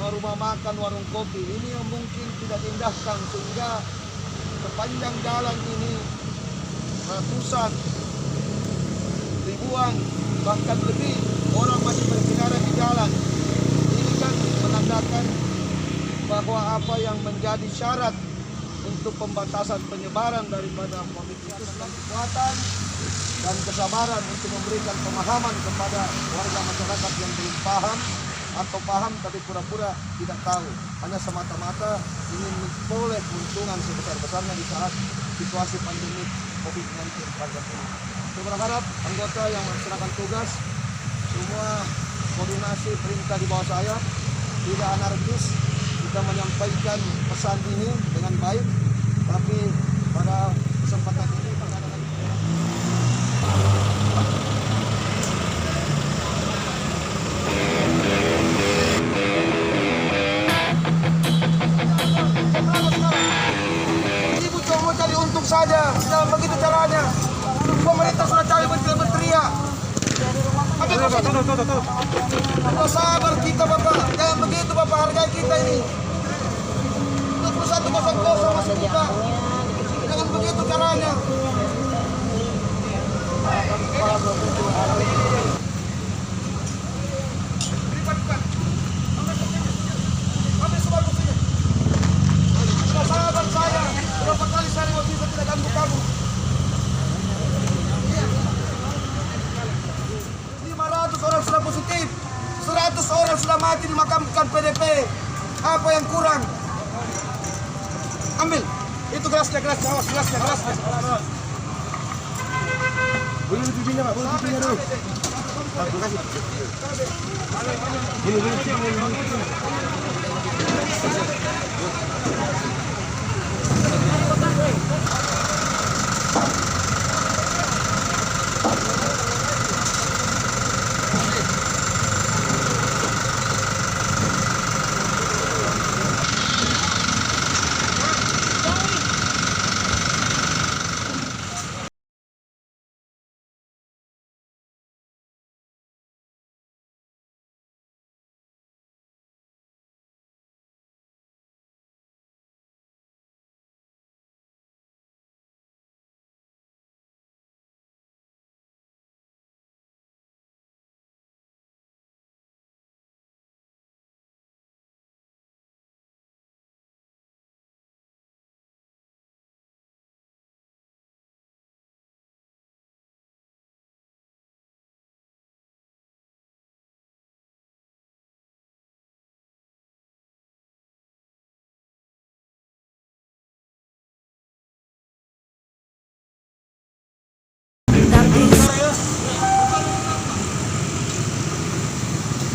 rumah makan, warung kopi ini yang mungkin tidak diindahkan, sehingga sepanjang jalan ini ratusan, ribuan, bahkan lebih orang masih berkeliaran di jalan. Ini kan menandakan bahwa apa yang menjadi syarat untuk pembatasan penyebaran daripada COVID itu adalah kekuatan dan kesabaran untuk memberikan pemahaman kepada warga masyarakat yang belum paham atau paham tapi pura-pura tidak tahu, hanya semata-mata ingin memperoleh keuntungan sebesar-besarnya di saat situasi pandemi COVID-19 ini. Saya berharap anggota yang melaksanakan tugas semua koordinasi perintah di bawah saya, tidak anarkis, kita menyampaikan pesan ini dengan baik, tapi pada kesempatan ini ibu cuma cari untung saja, tidak begitu caranya. Pemerintah sudah cari berteriak. Bapak sabar kita Bapak, jangan begitu Bapak, hargai kita ini. 21.00 masih buka, jangan begitu caranya. Sahabat saya, berapa kali saya waktu itu tidak ganggu kamu. 500 orang sudah positif, 100 orang sudah mati dimakamkan PDP. Apa yang kurang? Ambil, itu gelasnya, gelasnya. Boleh pipinya Pak, boleh pipinya dulu. Terima kasih.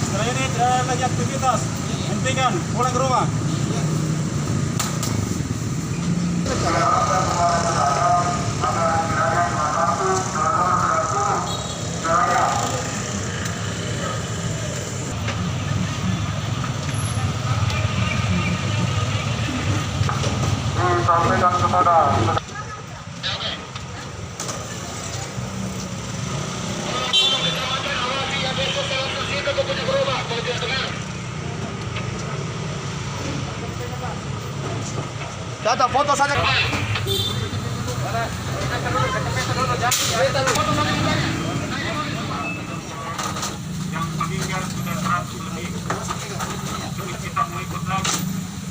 Setelah ini tidak ada lagi aktivitas, hentikan, pulang ke rumah. Sampaikan kepada Data foto saja.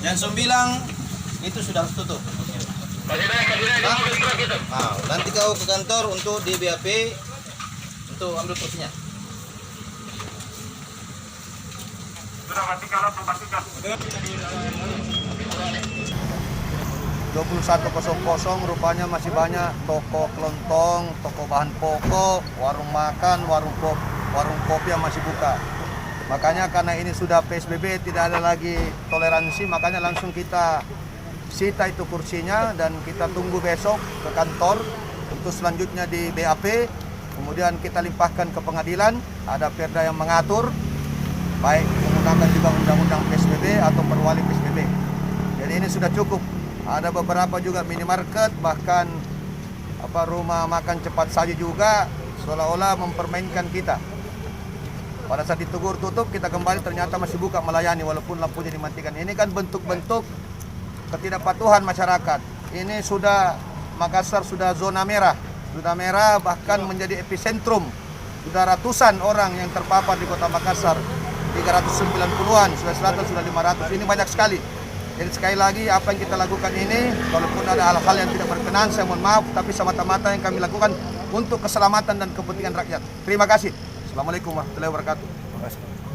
Yang 9 itu sudah tutup. Nah, nanti kau ke kantor untuk di BAP untuk ambil kursinya. sudah pastikan 21.00 rupanya masih banyak toko kelontong, toko bahan pokok, warung makan, warung kopi yang masih buka. Makanya karena ini sudah PSBB, tidak ada lagi toleransi, makanya langsung kita sita itu kursinya dan kita tunggu besok ke kantor untuk selanjutnya di BAP. Kemudian kita limpahkan ke pengadilan, ada perda yang mengatur, baik menggunakan juga undang-undang PSBB atau perwali PSBB. Jadi ini sudah cukup. Ada beberapa juga minimarket, bahkan rumah makan cepat saji juga seolah-olah mempermainkan kita. Pada saat ditegur tutup, kita kembali ternyata masih buka melayani walaupun lampunya dimatikan. Ini kan bentuk-bentuk ketidakpatuhan masyarakat. Ini sudah Makassar sudah zona merah. Sudah merah bahkan menjadi epicentrum. Sudah ratusan orang yang terpapar di Kota Makassar. 390-an, Sulawesi Selatan sudah 500. Ini banyak sekali. Jadi sekali lagi apa yang kita lakukan ini, walaupun ada hal-hal yang tidak berkenan, saya mohon maaf, tapi semata-mata yang kami lakukan untuk keselamatan dan kepentingan rakyat. Terima kasih. Assalamualaikum warahmatullahi wabarakatuh.